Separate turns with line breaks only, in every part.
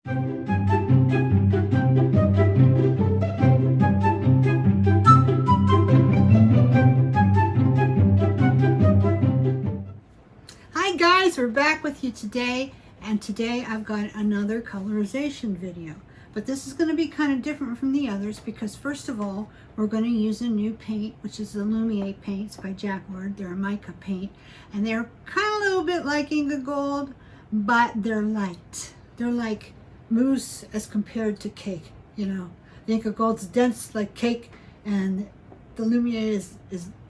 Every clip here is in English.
Hi guys, we're back with you today, and today I've got another colorization video. But this is going to be kind of different from the others because first of all, we're going to use a new paint, which is the Lumiere Paints by Jacquard. They're a mica paint, and they're kind of a little bit like Inkagle, but they're light. They're like mousse as compared to cake, you know. The Inkagle's dense like cake, and the Lumiere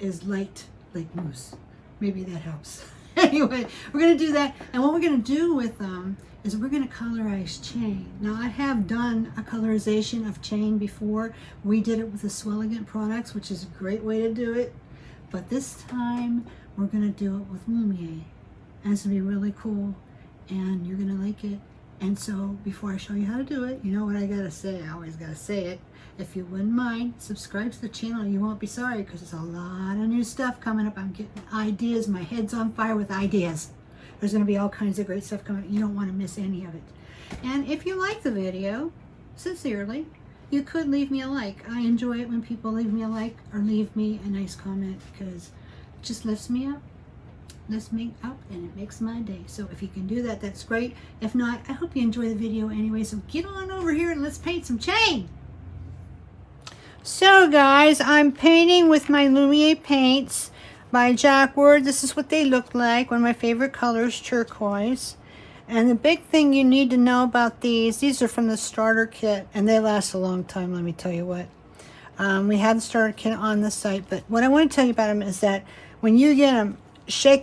is light like mousse. Maybe that helps. Anyway, we're going to do that, and what we're going to do with them is we're going to colorize chain. Now, I have done a colorization of chain before. We did it with the Swelligant products, which is a great way to do it, but this time we're going to do it with Lumiere, and it's going to be really cool, and you're going to like it. And so before I show you how to do it, you know what I got to say. I always got to say it. If you wouldn't mind, subscribe to the channel. You won't be sorry because there's a lot of new stuff coming up. I'm getting ideas. My head's on fire with ideas. There's going to be all kinds of great stuff coming up. You don't want to miss any of it. And if you like the video, sincerely, you could leave me a like. I enjoy it when people leave me a like or leave me a nice comment because it just lifts me up. Lifts me up and it makes my day. So if you can do that, that's great. If not, I hope you enjoy the video anyway. So get on over here and let's paint some chain. So guys, I'm painting with my Lumiere Paints by Jacquard. This is what they look like. One of my favorite colors, turquoise. And the big thing you need to know about these are from the starter kit, and they last a long time, let me tell you what. We have the starter kit on the site, but what I want to tell you about them is that when you get them,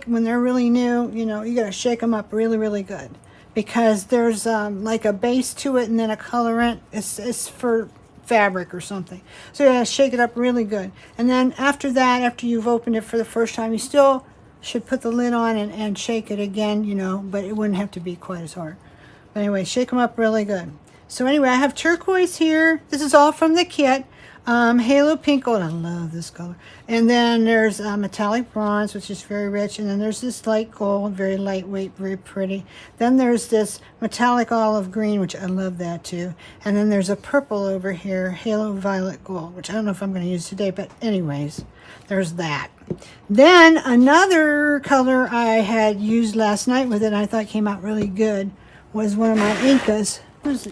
when they're really new, you know, you got to shake them up really, really good. Because there's like a base to it and then a colorant. It's for fabric or something, so you gotta shake it up really good. And then after that, after you've opened it for the first time, you still should put the lid on and shake it again, you know, but it wouldn't have to be quite as hard. But anyway, shake them up really good. So anyway, I have turquoise here. This is all from the kit. Halo pink gold, I love this color. And then there's metallic bronze, which is very rich. And then there's this light gold, very lightweight, very pretty. Then there's this metallic olive green, which I love that too. And then there's a purple over here, halo violet gold, which I don't know if I'm going to use today, but anyways, there's that. Then another color I had used last night with it, and I thought came out really good, was one of my Incas.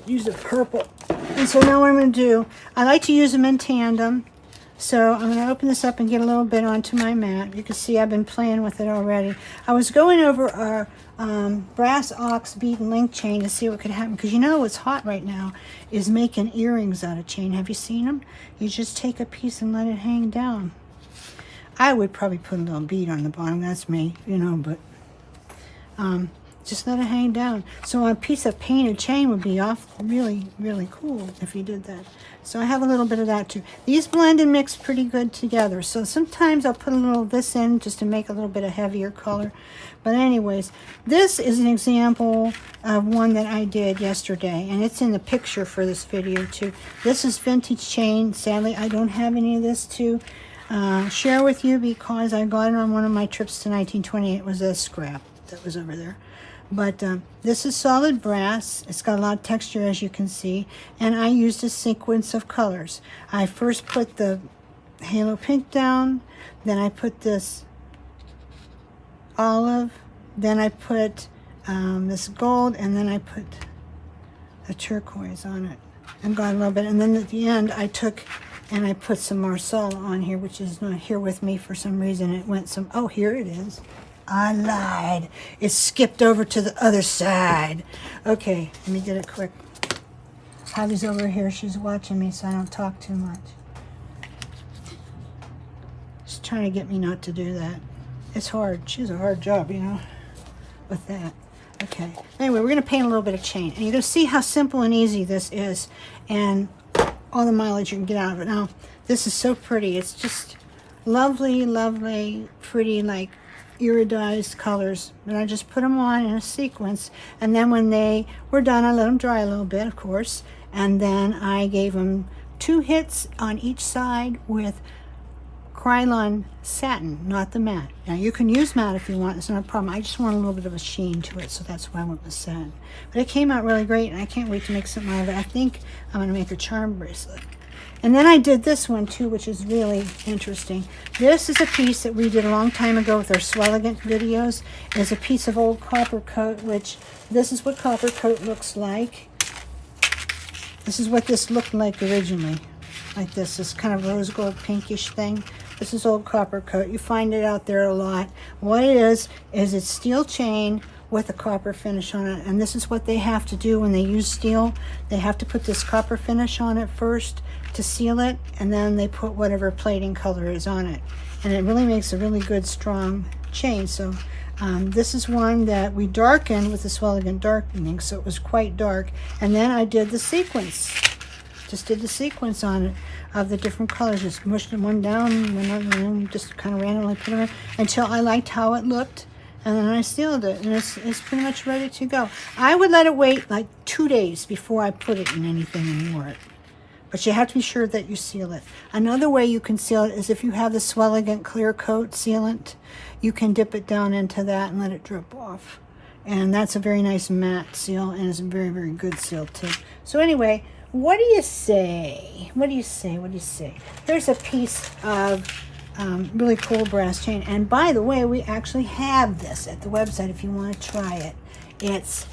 Use the purple. And so now what I'm going to do, I like to use them in tandem. So I'm going to open this up and get a little bit onto my mat. You can see I've been playing with it already. I was going over our brass ox bead and link chain to see what could happen. Because you know what's hot right now is making earrings out of chain. Have you seen them? You just take a piece and let it hang down. I would probably put a little bead on the bottom. That's me, you know, but just let it hang down. So a piece of painted chain would be off really, really cool if you did that. So I have a little bit of that too. These blend and mix pretty good together. So sometimes I'll put a little of this in just to make a little bit of heavier color. But anyways, this is an example of one that I did yesterday. And it's in the picture for this video too. This is vintage chain. Sadly, I don't have any of this to share with you because I got it on one of my trips to 1928. It was a scrap that was over there. But this is solid brass. It's got a lot of texture, as you can see. And I used a sequence of colors. I first put the halo pink down. Then I put this olive. Then I put this gold. And then I put a turquoise on it. And got a little bit. And then at the end, I took and I put some Marsala on here, which is not here with me for some reason. It went some, oh, here it is. I lied. It skipped over to the other side. Okay, let me get it quick. Javi's over here. She's watching me so I don't talk too much. She's trying to get me not to do that. It's hard. She has a hard job, you know, with that. Okay. Anyway, we're going to paint a little bit of chain. And you're going to see how simple and easy this is and all the mileage you can get out of it. Now, this is so pretty. It's just lovely, lovely, pretty, like, iridized colors, and I just put them on in a sequence, and then when they were done I let them dry a little bit, of course, and then I gave them 2 hits on each side with Krylon satin, not the matte. Now you can use matte if you want, it's not a problem. I just want a little bit of a sheen to it, so that's why I went with satin. But it came out really great, and I can't wait to make something out of it. I think I'm going to make a charm bracelet. And then I did this one too, which is really interesting. This is a piece that we did a long time ago with our Swelligant videos. It's a piece of old copper coat, which this is what copper coat looks like. This is what this looked like originally. Like this kind of rose gold pinkish thing. This is old copper coat. You find it out there a lot. What it is it's steel chain with a copper finish on it. And this is what they have to do when they use steel. They have to put this copper finish on it first to seal it, and then they put whatever plating color is on it. And it really makes a really good strong chain. So this is one that we darkened with the Swelligant darkening, so it was quite dark. And then I did the sequence. Just did the sequence on it of the different colors. Just mushed one down, and just kind of randomly put them in until I liked how it looked. And then I sealed it, and it's pretty much ready to go. I would let it wait like 2 days before I put it in anything and wore it. But you have to be sure that you seal it. Another way you can seal it is if you have the Swelligant clear coat sealant, you can dip it down into that and let it drip off. And that's a very nice matte seal, and it's a very, very good seal too. So anyway, what do you say? What do you say? What do you say? There's a piece of really cool brass chain. And by the way, we actually have this at the website if you want to try it. It's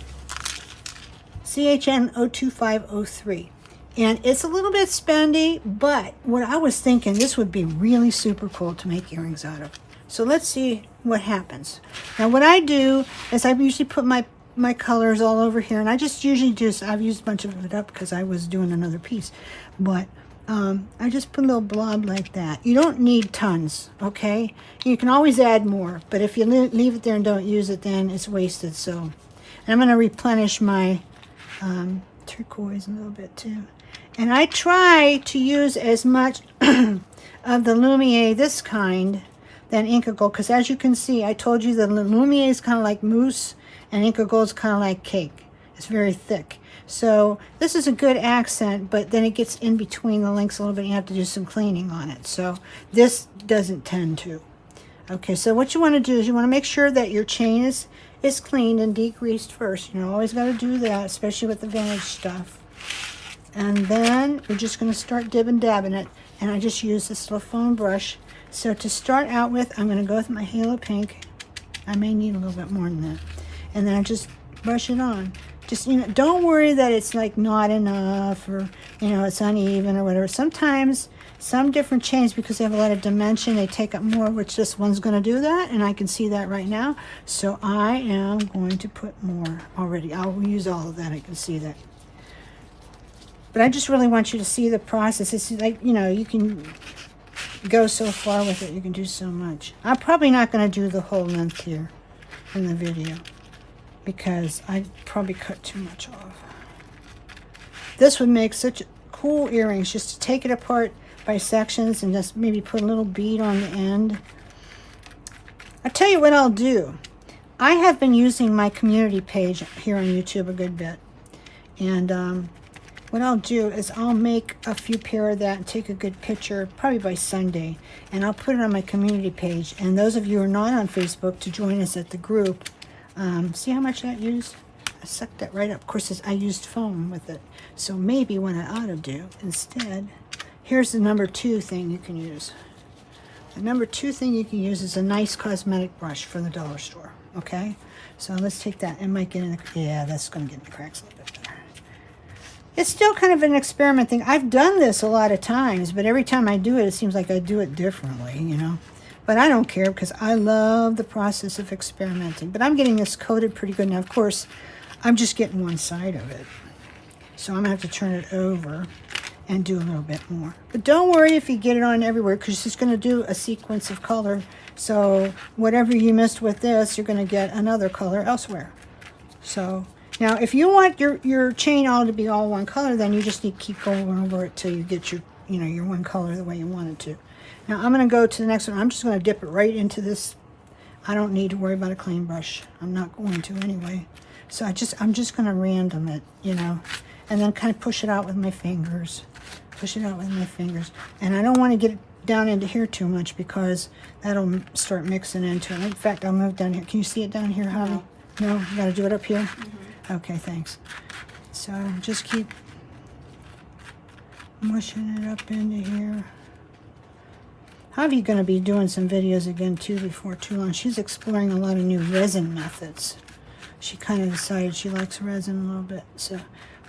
CHN 02503. And it's a little bit spendy, but what I was thinking, this would be really super cool to make earrings out of. So let's see what happens. Now what I do is I usually put my colors all over here, and I just usually I've used a bunch of it up because I was doing another piece. But I just put a little blob like that. You don't need tons, okay? You can always add more, but if you leave it there and don't use it, then it's wasted. So, and I'm going to replenish my turquoise a little bit too. And I try to use as much of the Lumiere, this kind, than Inkagle, because as you can see, I told you the Lumiere is kind of like mousse, and Inkagle is kind of like cake. It's very thick. So this is a good accent, but then it gets in between the links a little bit. You have to do some cleaning on it. So this doesn't tend to. Okay, so what you want to do is you want to make sure that your chain is cleaned and degreased first. You know, always got to do that, especially with the vintage stuff. And then we're just going to start dabbing it. And I just use this little foam brush. So to start out with, I'm going to go with my Halo Pink. I may need a little bit more than that. And then I just brush it on. Just, you know, don't worry that it's like not enough or, you know, it's uneven or whatever. Sometimes some different chains, because they have a lot of dimension, they take up more, which this one's going to do that. And I can see that right now. So I am going to put more already. I'll use all of that. I can see that. But I just really want you to see the process. It's like, you know, you can go so far with it. You can do so much. I'm probably not going to do the whole length here in the video, because I probably cut too much off. This would make such cool earrings, just to take it apart by sections and just maybe put a little bead on the end. I'll tell you what I'll do. I have been using my community page here on YouTube a good bit. And what I'll do is I'll make a few pair of that and take a good picture, probably by Sunday. And I'll put it on my community page. And those of you who are not on Facebook, to join us at the group. See how much that used? I sucked that right up. Of course, I used foam with it. So maybe what I ought to do instead, here's the number 2 thing you can use. The number 2 thing you can use is a nice cosmetic brush from the dollar store. Okay? So let's take that. It might get in the, yeah, that's going to get in the cracks a little bit better. It's still kind of an experiment thing. I've done this a lot of times, but every time I do it, it seems like I do it differently, you know. But I don't care, because I love the process of experimenting. But I'm getting this coated pretty good. Now, of course, I'm just getting one side of it. So I'm going to have to turn it over and do a little bit more. But don't worry if you get it on everywhere, because it's going to do a sequence of color. So whatever you missed with this, you're going to get another color elsewhere. So now, if you want your chain all to be all one color, then you just need to keep going over it till you get your, you know, your one color the way you want it to. Now I'm going to go to the next one. I'm just going to dip it right into this. I don't need to worry about a clean brush. I'm not going to anyway. So I'm just going to random it, you know, and then kind of push it out with my fingers. Push it out with my fingers. And I don't want to get it down into here too much because that'll start mixing into it. In fact, I'll move down here. Can you see it down here, Javi? No? You got to do it up here? Okay, thanks. So just keep mushing it up into here. Javi's going to be doing some videos again too before too long. She's exploring a lot of new resin methods. She kind of decided she likes resin a little bit, so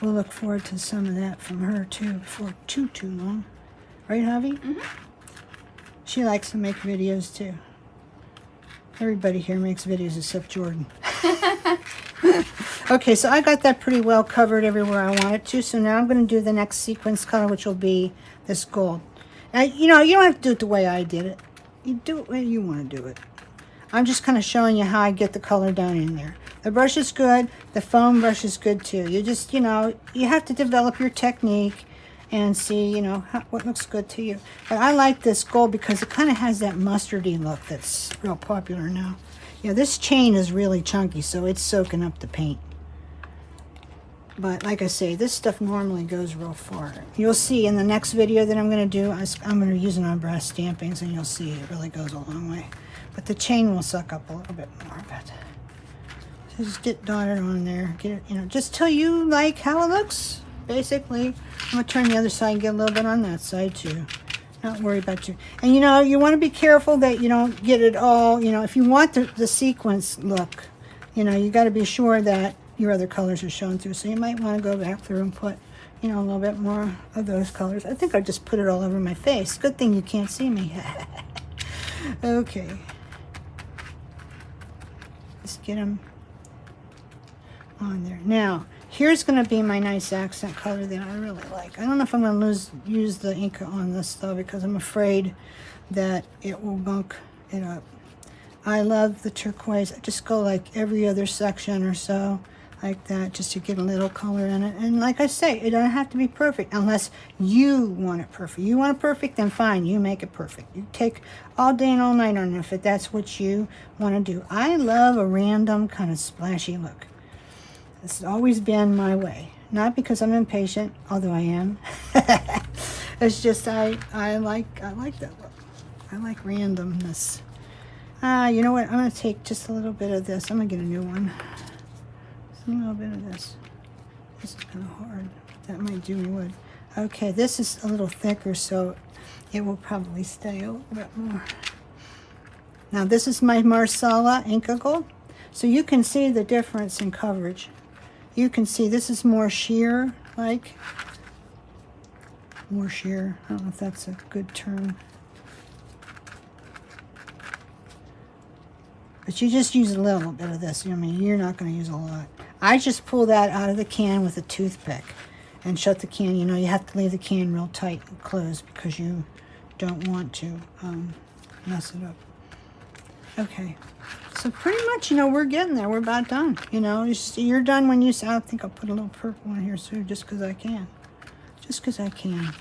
we'll look forward to some of that from her too before too long. Right, Javi? She likes to make videos too. Everybody here makes videos except Jordan. Okay, so I got that pretty well covered everywhere I want it to. So now I'm going to do the next sequence color, which will be this gold. Now, you know, you don't have to do it the way I did it. You do it the way you want to do it. I'm just kind of showing you how I get the color down in there. The brush is good. The foam brush is good too. You just, you know, you have to develop your technique and see, you know, what looks good to you. But I like this gold because it kind of has that mustardy look that's real popular now. Yeah, this chain is really chunky, so it's soaking up the paint. But like I say, this stuff normally goes real far. You'll see in the next video that I'm going to do, I'm going to use it on brass stampings, and you'll see it really goes a long way. But the chain will suck up a little bit more of it. So just get dotted on there. Get it, you know, just till you like how it looks. Basically, I'm going to turn the other side and get a little bit on that side too. Not worry about you. And you know, you want to be careful that you don't get it all, you know, if you want the sequence look, you know, you got to be sure that your other colors are shown through. So you might want to go back through and put, you know, a little bit more of those colors. I think I just put it all over my face. Good thing you can't see me. Okay. Just get them on there. Now, here's going to be my nice accent color that I really like. I don't know if I'm going to use the ink on this though, because I'm afraid that it will gunk it up. I love the turquoise. I just go like every other section or so, like that, just to get a little color in it. And like I say, it doesn't have to be perfect unless you want it perfect. You want it perfect, then fine, you make it perfect. You take all day and all night on it if that's what you want to do. I love a random kind of splashy look. It's always been my way. Not because I'm impatient, although I am. It's just I like that look. I like randomness. You know what? I'm going to take just a little bit of this. I'm going to get a new one. Just a little bit of this. This is kind of hard. That might do me good. Okay, this is a little thicker, so it will probably stay a little bit more. Now, this is my Marsala Inkagle. So you can see the difference in coverage. You can see this is more sheer, like. More sheer. I don't know if that's a good term. But you just use a little bit of this. I mean, you're not going to use a lot. I just pull that out of the can with a toothpick and shut the can. You know, you have to leave the can real tight and closed because you don't want to mess it up. Okay. So pretty much, you know, we're getting there. We're about done. You know, you're done when you say, I think I'll put a little purple in here too, just because I can. Just because I can.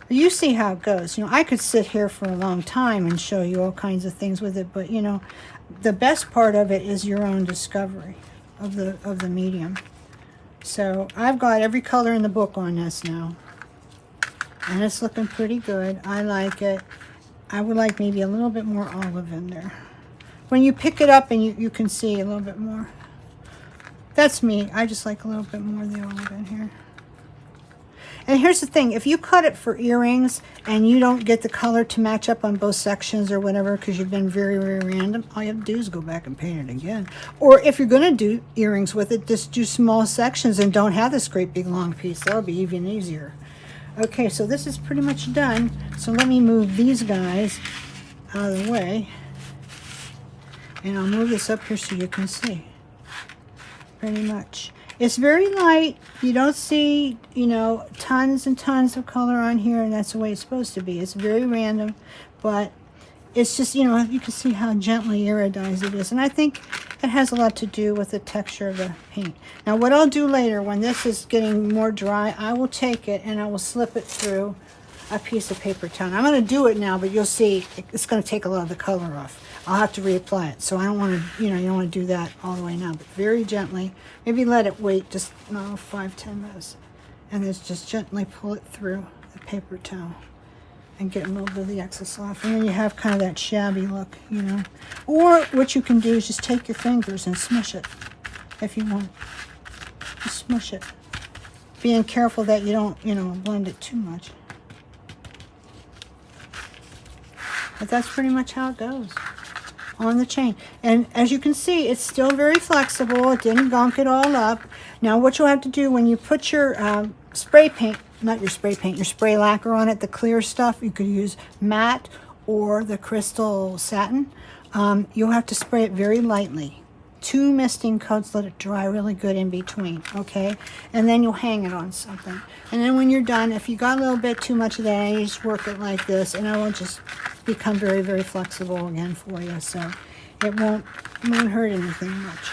You see how it goes. You know, I could sit here for a long time and show you all kinds of things with it, but you know, the best part of it is your own discovery of the medium. So I've got every color in the book on this now, and it's looking pretty good. I like it. I would like maybe a little bit more olive in there. When you pick it up and you can see a little bit more. That's me. I just like a little bit more of the olive in here. And here's the thing, if you cut it for earrings and you don't get the color to match up on both sections or whatever because you've been very, very random, all you have to do is go back and paint it again. Or if you're going to do earrings with it, just do small sections and don't have this great big long piece. That'll be even easier. Okay, so this is pretty much done. So let me move these guys out of the way. And I'll move this up here so you can see. Pretty much. It's very light. You don't see, you know, tons and tons of color on here, and that's the way it's supposed to be. It's very random, but it's just, you know, you can see how gently iridized it is. And I think it has a lot to do with the texture of the paint. Now, what I'll do later, when this is getting more dry, I will take it and I will slip it through a piece of paper towel. I'm going to do it now, but you'll see it's going to take a lot of the color off. I'll have to reapply it, so I don't want to, you know, you don't want to do that all the way now, but very gently. Maybe let it wait just, no, 5-10 minutes, and then just gently pull it through the paper towel. and get a little bit of the excess off. And then you have kind of that shabby look, you know. Or what you can do is just take your fingers and smush it if you want. Just smush it. Being careful that you don't, you know, blend it too much. But that's pretty much how it goes on the chain. And as you can see, it's still very flexible. It didn't gunk it all up. Now what you'll have to do when you put your spray paint, not your spray paint, your spray lacquer on it, the clear stuff, you could use matte or the crystal satin. You'll have to spray it very lightly. 2 misting coats, let it dry really good in between, okay? And then you'll hang it on something. And then when you're done, if you got a little bit too much of that, you just work it like this, and it will just become very, very flexible again for you. So it won't hurt anything much.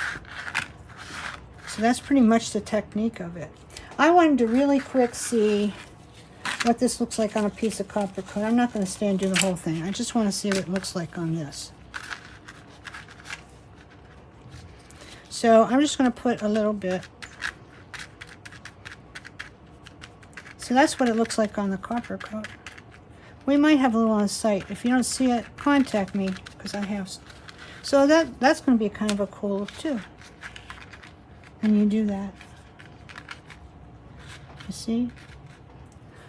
So that's pretty much the technique of it. I wanted to really quick see what this looks like on a piece of copper coat. I'm not going to stay and do the whole thing. I just want to see what it looks like on this. So I'm just going to put a little bit. So that's what it looks like on the copper coat. We might have a little on site. If you don't see it, contact me because I have some. So that's going to be kind of a cool look too when you do that. You see?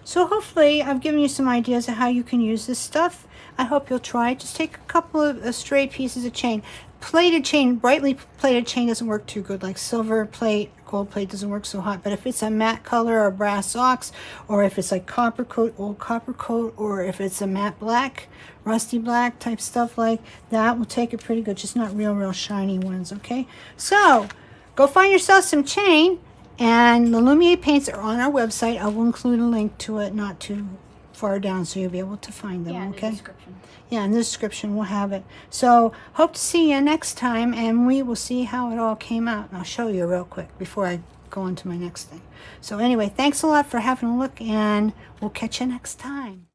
So hopefully I've given you some ideas of how you can use this stuff. I hope you'll try it. Just take a couple of stray pieces of chain. Plated chain, brightly plated chain doesn't work too good. Like silver plate, gold plate doesn't work so hot. But if it's a matte color or brass ox, or if it's like copper coat, old copper coat, or if it's a matte black, rusty black type stuff like that, will take it pretty good. Just not real shiny ones, okay? So go find yourself some chain, and the Lumiere paints are on our website. I will include a link to it, not too far down, so you'll be able to find them, okay?
In the description.
Yeah, in the description we'll have it. So hope to see you next time, and we will see how it all came out. And I'll show you real quick before I go on to my next thing. So anyway, thanks a lot for having a look, and we'll catch you next time.